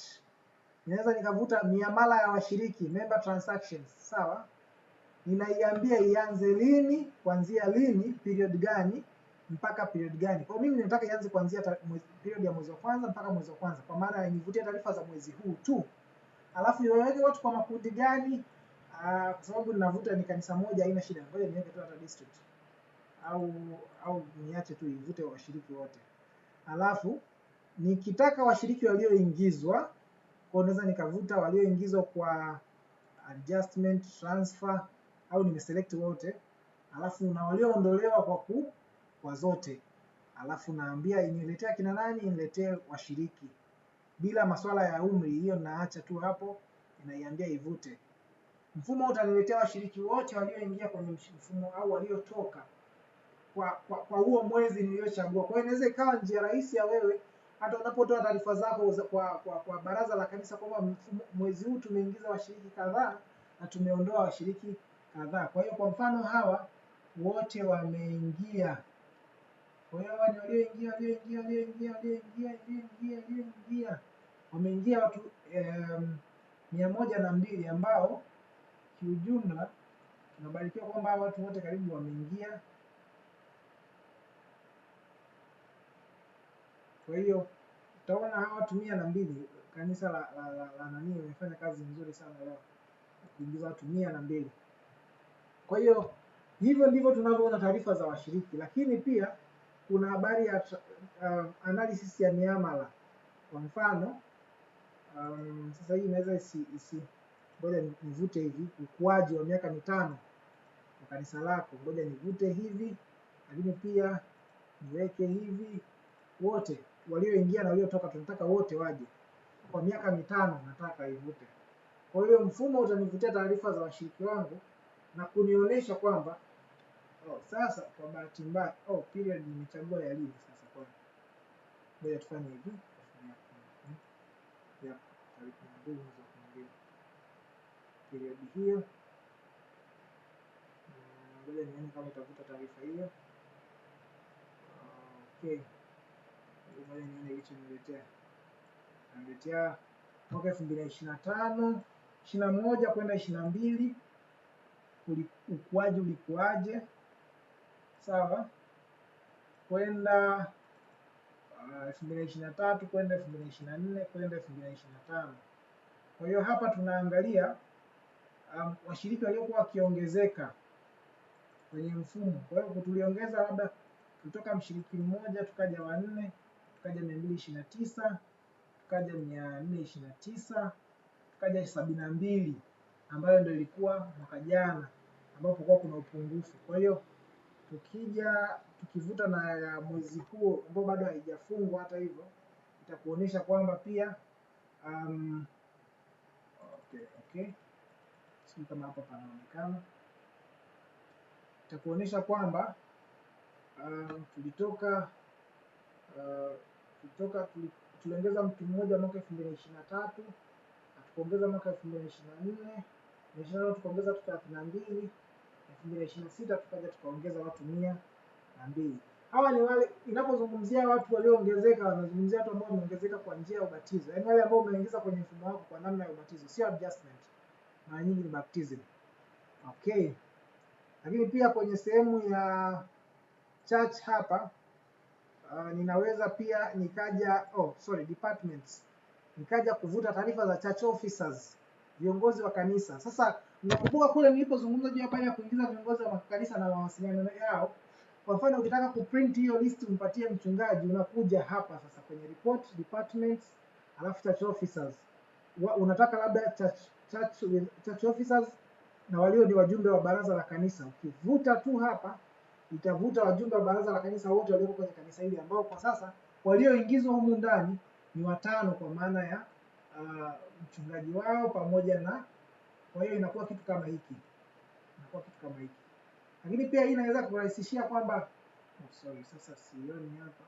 ninaweza nikavuta miamala ya washiriki, member transactions, sawa? Ninaiambia ianze lini, kuanzia lini, period gani mpaka period gani. Kwa mimi nataka ianze kuanzia period ya mwezi wa kwanza mpaka mwezi wa kwanza, kwa maana nivutie taarifa za mwezi huu tu. Alafu iweke watu kwa makundi gani? Kwa sababu ninavuta ni kanisa moja, haina shida. Ngoja niweke tu hata district. Au niache tu ivute washiriki wote. Alafu nikitaka washiriki walioingizwa, kwa naweza nikavuta walioingizwa kwa adjustment, transfer, au nimeselect wote. Alafu na walioondolewa kwa zote. Alafu naambia iniletea kina nani, iniletee washiriki. Bila masuala ya umri, hiyo naacha tu hapo, inaiambia ivute. Mfumo utaniletea washiriki wote walioingia kwenye mfumo au waliotoka kwa huo mwezi niliochagua. Kwa hiyo inaweza ikawa njia rahisi ya wewe hata unapotoa taarifa zako kwa baraza la kanisa kwamba mwezi huu tumeingiza washiriki kadhaa na tumeondoa washiriki kadhaa. Kwa hiyo kwa mfano hawa wote wameingia. Kwa hiyo hawa ni walioingia. Wameingia watu 102 ambao kiujumla tunabarikiwa kwamba watu wote karibu wameingia. Kwa hiyo utaona hawa watu 102, kanisa la nani wamefanya kazi nzuri sana leo kuingiza watu 102. Kwa hiyo hivyo ndivyo tunavyoona taarifa za washiriki, lakini pia kuna habari ya analysis ya miamala. Kwa mfano sasa hii inaweza ngoja nivute hivi, ukuaji wa miaka 5 kwa kanisa lako, ngoja nivute hivi, lakini pia niweke hivi wote walioingia na waliotoka, tunataka wote waje kwa miaka 5, nataka ivute. Kwa hiyo mfumo utanivutia taarifa za washiriki wangu na kunionyesha kwamba sasa kwa bahati mbaya period nimechagua ya lini sasa. Kwa ngoja tufanye hivi, ya tarehe 2 mwezi wa 2 period hiyo. Ngoja nione kama itavuta taarifa hiyo. Okay, ngoja nione hicho niletea mwaka 2025 21 kwenda 22, ukuaji ulikuaje, sawa? Kwenda 2023 kwenda 2024 kwenda 2025. Kwa hiyo hapa tunaangalia washiriki waliokuwa wakiongezeka kwenye mfumo. Kwa hiyo tuliongeza labda kutoka mshiriki mmoja tukaja 4, tukaja 229, tukaja 429, tukaja 72 ambayo ndio ilikuwa mwaka jana ambapo kwa kuna upungufu. Kwa hiyo tukivuta na mwezi huo ambao bado haijafungwa, hata hivyo itakuonyesha kwamba pia okay. Sio kama hapa panaonekana. Itakuonyesha kwamba tuliongeza mtu mmoja mwaka 2023, tukaongeza mwaka 2024, 2025 tukaongeza 32, 2026 tukaja tukaongeza watu 102. Hawa ni wale, inapozungumzia watu walioongezeka, wanazungumzia watu ambao wameongezeka kwa njia ya ubatizo. Yaani wale ambao umeingiza kwenye mfumo wako kwa namna ya ubatizo, sio adjustment. Mara nyingi ni baptism. Okay. Lakini pia kwenye sehemu ya church hapa ninaweza pia nikaja departments. Nikaja kuvuta taarifa za church officers, viongozi wa kanisa. Sasa nakumbuka kule nilipozungumza juu ya kuingiza viongozi wa kanisa na mawasiliano yao, Kwa mfano ukitaka kuprint hiyo list umpatie mchungaji, unakuja hapa sasa kwenye report departments, alafu church officers. Unataka labda church officers na walio ni wajumbe wa baraza la kanisa. Ukivuta tu hapa itavuta wajumbe wa baraza la kanisa wote walioko kwenye kanisa hili, ambao kwa sasa walioingizwa humu ndani ni 5 kwa maana ya mchungaji wao pamoja na, kwa hiyo inakuwa kitu kama hiki, Lakini pia hii inaweza kurahisishia kwamba sasa sioni hapa.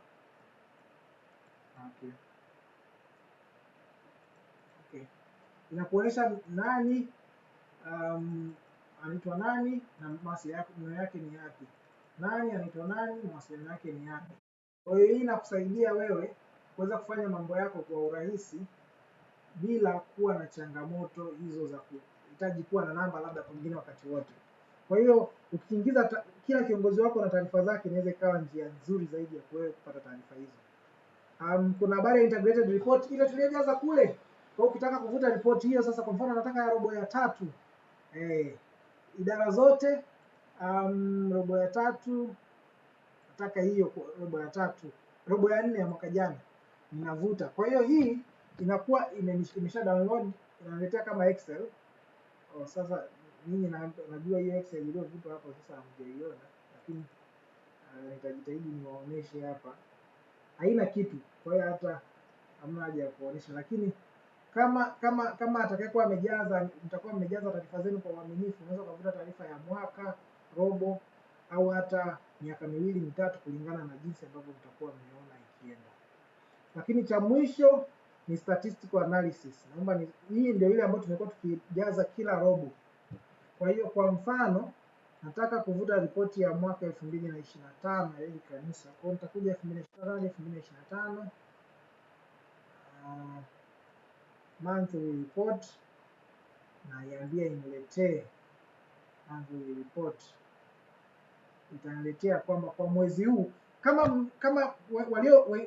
Okay. Inakuonyesha nani anaitwa nani na mawasiliano yake ni yapi. Nani anaitwa nani, mawasiliano yake ni yapi. Kwa hiyo hii inakusaidia wewe kuweza kufanya mambo yako kwa urahisi bila kuwa na changamoto hizo za kuhitaji kuwa na namba labda pengine wakati wote. Kwa hiyo ukiingiza kila kiongozi wako na taarifa zake, inaweza ikawa njia nzuri zaidi ya wewe kupata taarifa hizo. Kuna habari ya integrated report ile tuliyojaza kule. Kwa hiyo ukitaka kuvuta report hiyo sasa, kwa mfano nataka ya robo ya 3, idara zote robo ya 3, nataka hiyo robo ya 3, robo ya 4 ya mwaka jana ninavuta. Kwa hiyo hii inakuwa imesha download, inaletea kama Excel. Sasa mimi najua hiyo Excel iliyovutwa hapo sasa hamjaiona, lakini nitajitahidi niwaoneshe hapa. Haina kitu, kwa hiyo hata hamna haja ya kuonesha, lakini kama atakayekuwa amejaza, mtakuwa mmejaza taarifa zenu kwa uaminifu, unaweza kuvuta taarifa ya mwaka, robo au hata miaka 2 mitatu kulingana na jinsi ambavyo mtakuwa mmeona ikienda. Lakini cha mwisho ni statistical analysis. Naomba hii ndio ile ambayo tumekuwa tukijaza kila robo. Kwa hiyo kwa mfano nataka kuvuta ripoti ya mwaka 2025 ya hili kanisa. Kwa hiyo nitakuja 2025 monthly report na iambie iniletee monthly report. Itaniletea kwamba kwa mwezi huu kama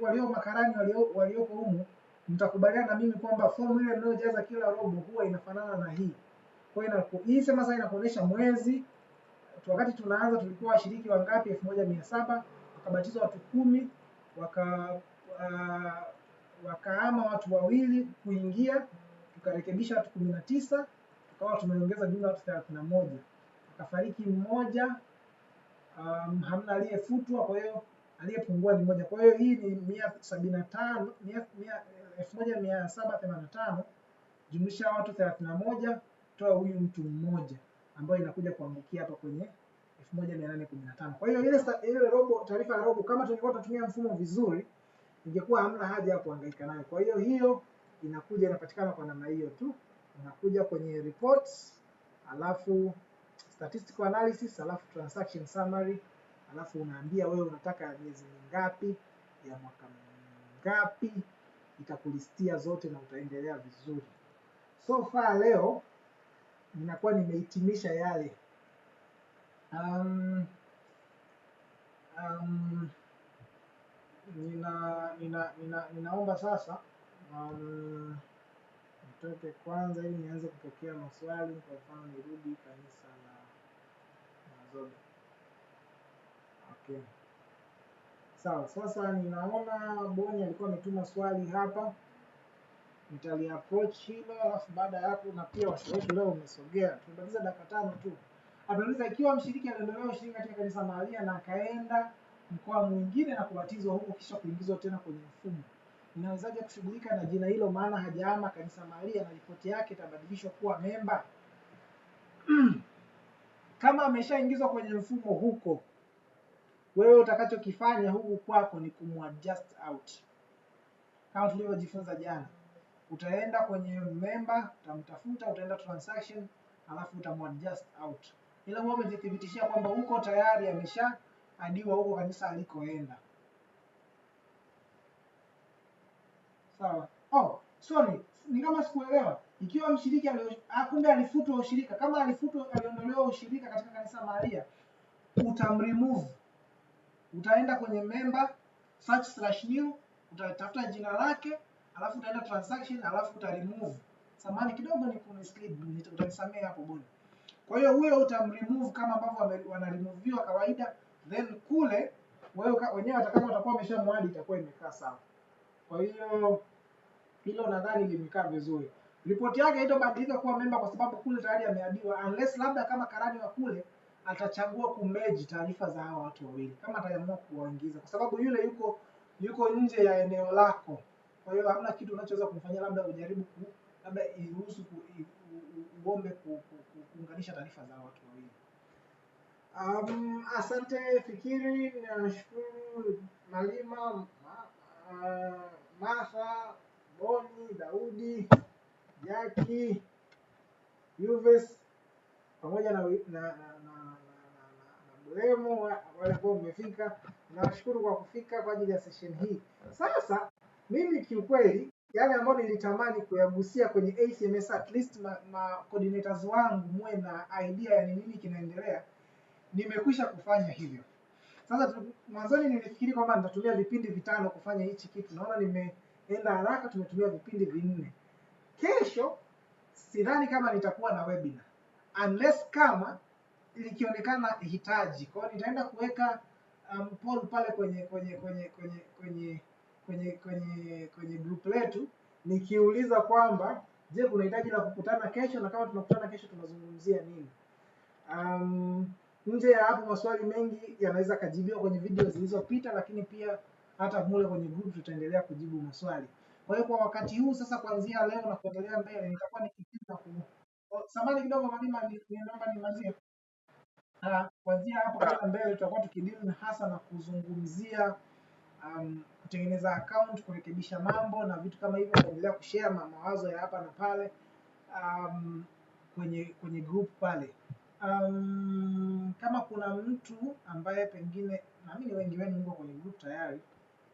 walio makarani walioko humu mtakubaliana na mimi kwamba fomu ile mnayojaza kila robo huwa inafanana na hii. Kwa hiyo hii sasa inakuonyesha mwezi. Wakati tunaanza tulikuwa washiriki wangapi? 1700, wakabatizwa watu 10, wakaama watu 2 kuingia, tukarekebisha watu 19, tukawa tumeongeza jumla watu 31. Akafariki mmoja, hamna aliyefutwa, kwa hiyo aliyepungua ni mmoja. Kwa hiyo hii ni 1785 jumlisha watu 31 toa huyu mtu mmoja, ambayo inakuja kuangukia hapa kwenye 1815. Kwa hiyo ile robo, taarifa ya robo kama tungekuwa tunatumia mfumo vizuri, ingekuwa hamna haja ya kuhangaika nayo. Kwa hiyo hiyo inakuja inapatikana kwa namna hiyo tu. Unakuja kwenye reports, alafu statistical analysis, alafu transaction summary, alafu unaambia wewe unataka miezi mingapi, ya mwaka ngapi, itakulistia zote na utaendelea vizuri. So far leo ninakuwa nimehitimisha yale. Ninaomba sasa nitoke kwanza ili nianze kupokea maswali. Kwa mfano nirudi kanisa la Zobe. Okay. Sawa, sasa ninaona Boni alikuwa ametuma swali hapa. Nitaliapproach hilo, alafu baada ya hapo, na pia washauri wetu leo umesogea. Tumebadilisha dakika 5 tu. Ameuliza ikiwa mshiriki aliondolewa ushirika katika kanisa mahalia na akaenda mkoa mwingine na kubatizwa huko kisha kuingizwa tena kwenye mfumo, inawezaje kushughulika na jina hilo maana hajahama kanisa mahalia na ripoti yake itabadilishwa kuwa memba? Kama ameshaingizwa kwenye mfumo huko, wewe utakachokifanya huku kwako ni kumadjust out. Kama tulivyojifunza jana, utaenda kwenye member, utamtafuta, utaenda transaction, alafu utamadjust out. Ila wewe umejithibitishia kwamba huko tayari ameshaadiwa huko kanisa alikoenda. Sawa. Oh, sorry. Ni kama sikuelewa. Ikiwa mshiriki kumbe alifutwa ushirika, kama aliondolewa ushirika katika kanisa mahalia, utamremove. Utaenda kwenye member, search/new, utatafuta jina lake, alafu utaenda transaction, alafu utaremove. Samahani kidogo ni kumislead, utanisamea hapo Boni. Kwa hiyo huyo utamremove kama ambavyo wanaremoviwa kawaida, then kule wewe wenyewe hata kama utakuwa umeshamwadi itakuwa imekaa sawa. Kwa hiyo hilo nadhani limekaa vizuri. Ripoti yake haitobadilika kuwa memba kwa sababu kule tayari ameadiwa, unless labda kama karani wa kule atachagua kumerge taarifa za hao watu wawili, kama ataamua kuwaingiza, kwa sababu yule yuko nje ya eneo lako. Kwa hiyo hamna kitu unachoweza kumfanyia, labda ujaribu labda iruhusu uombe kuunganisha taarifa za watu wawili. Asante Fikiri, nashukuru Malima, Martha, Boni, Daudi, Jaki, Yuves pamoja na Bulemo wale ambao mmefika. Nawashukuru kwa kufika kwa ajili ya session hii. Sasa mimi kiukweli yale ambayo nilitamani kuyagusia kwenye ACMS, at least ma coordinators wangu muwe na idea ya nini kinaendelea, nimekwisha kufanya hivyo. Sasa mwanzoni nilifikiri kwamba nitatumia vipindi 5 kufanya hichi kitu. Naona nimeenda haraka, tumetumia vipindi 4. Kesho sidhani kama nitakuwa na webinar unless kama likionekana hitaji. Kwa hiyo nitaenda kuweka poll pale kwenye group letu nikiuliza kwamba je, kuna hitaji la kukutana kesho, na kama tunakutana kesho tunazungumzia nini. Nje ya hapo maswali mengi yanaweza kajibiwa kwenye video zilizopita, lakini pia hata mule kwenye group tutaendelea kujibu maswali. Kwa hiyo kwa wakati huu sasa, kuanzia leo na kuendelea mbele, nitakuwa nikipita samani kidogo Malima, naomba nimalizie. Kuanzia hapo kwenda mbele tutakuwa tukidili hasa na kuzungumzia kutengeneza account, kurekebisha mambo na vitu kama hivyo, kuendelea kushare mawazo ya hapa na pale kwenye group pale. Kama kuna mtu ambaye pengine, naamini wengi wenu mko kwenye group tayari,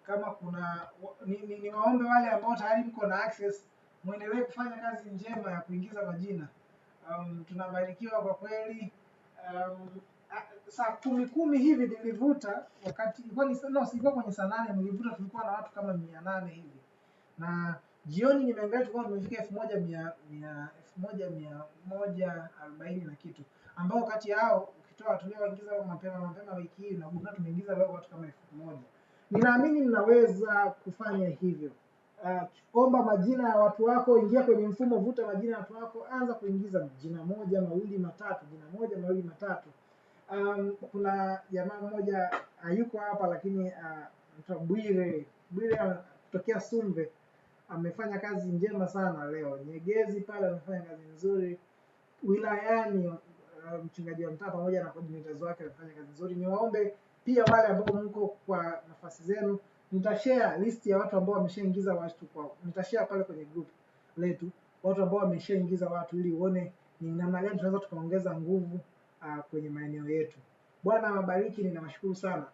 kama kuna niwaombe wale ambao tayari mko na access muendelee kufanya kazi njema ya kuingiza majina. Tunabarikiwa kwa kweli. Saa 10 hivi nilivuta, wakati sikuwa kwenye saa 8 nilivuta, tulikuwa na watu kama 800 hivi, na jioni nimeangalia tulikuwa tumefika 1140 na kitu, ambao kati yao ukitoa tulioingiza mapema wiki hii na gundua tumeingiza leo watu kama 1000. Ninaamini mnaweza kufanya hivyo. Omba majina ya watu wako, ingia kwenye mfumo, vuta majina ya watu wako, anza kuingiza jina moja, mawili, matatu, jina moja, mawili, matatu. Kuna jamaa mmoja hayuko hapa, lakini Bwire kutokea Sumve amefanya kazi njema sana leo. Nyegezi pale amefanya kazi nzuri. Wilayani mchungaji wa mtaa pamoja na coordinators wake amefanya kazi nzuri. Niwaombe pia wale ambao mko kwa nafasi zenu, nitashare list ya watu ambao wameshaingiza watu nitashare pale kwenye group letu watu ambao wameshaingiza watu, ili uone ni namna gani tunaweza tukaongeza nguvu kwenye maeneo yetu. Bwana awabariki, ninawashukuru sana.